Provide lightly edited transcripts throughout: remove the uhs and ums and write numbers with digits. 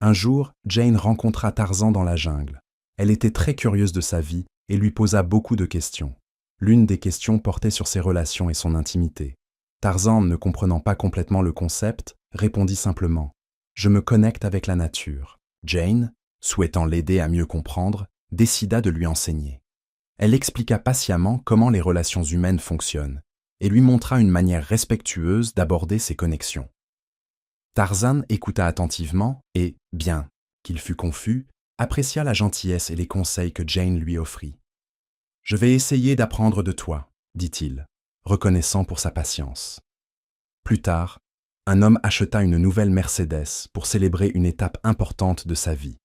Un jour, Jane rencontra Tarzan dans la jungle. Elle était très curieuse de sa vie et lui posa beaucoup de questions. L'une des questions portait sur ses relations et son intimité. Tarzan, ne comprenant pas complètement le concept, répondit simplement « Je me connecte avec la nature ». Jane, souhaitant l'aider à mieux comprendre, décida de lui enseigner. Elle expliqua patiemment comment les relations humaines fonctionnent et lui montra une manière respectueuse d'aborder ces connexions. Tarzan écouta attentivement et, bien qu'il fût confus, apprécia la gentillesse et les conseils que Jane lui offrit. « Je vais essayer d'apprendre de toi », dit-il, reconnaissant pour sa patience. Plus tard, un homme acheta une nouvelle Mercedes pour célébrer une étape importante de sa vie.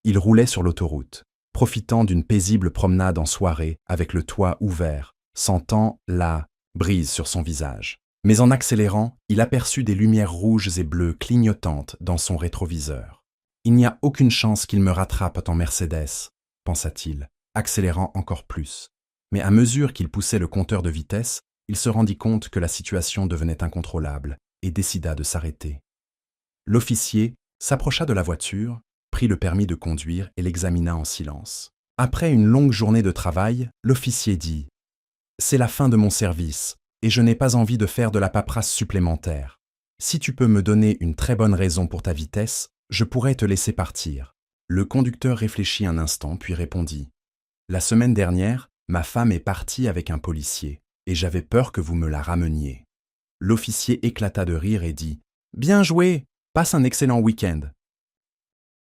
Il roulait sur l'autoroute, profitant d'une paisible promenade en soirée avec le toit ouvert, sentant la brise sur son visage. Mais en accélérant, il aperçut des lumières rouges et bleues clignotantes dans son rétroviseur. « Il n'y a aucune chance qu'il me rattrape en Mercedes », pensa-t-il, accélérant encore plus. Mais à mesure qu'il poussait le compteur de vitesse, il se rendit compte que la situation devenait incontrôlable et décida de s'arrêter. L'officier s'approcha de la voiture, prit le permis de conduire et l'examina en silence. Après une longue journée de travail, l'officier dit « C'est la fin de mon service et je n'ai pas envie de faire de la paperasse supplémentaire. Si tu peux me donner une très bonne raison pour ta vitesse, je pourrais te laisser partir. » Le conducteur réfléchit un instant puis répondit « La semaine dernière, ma femme est partie avec un policier et j'avais peur que vous me la rameniez. » L'officier éclata de rire et dit « Bien joué, passe un excellent week-end. »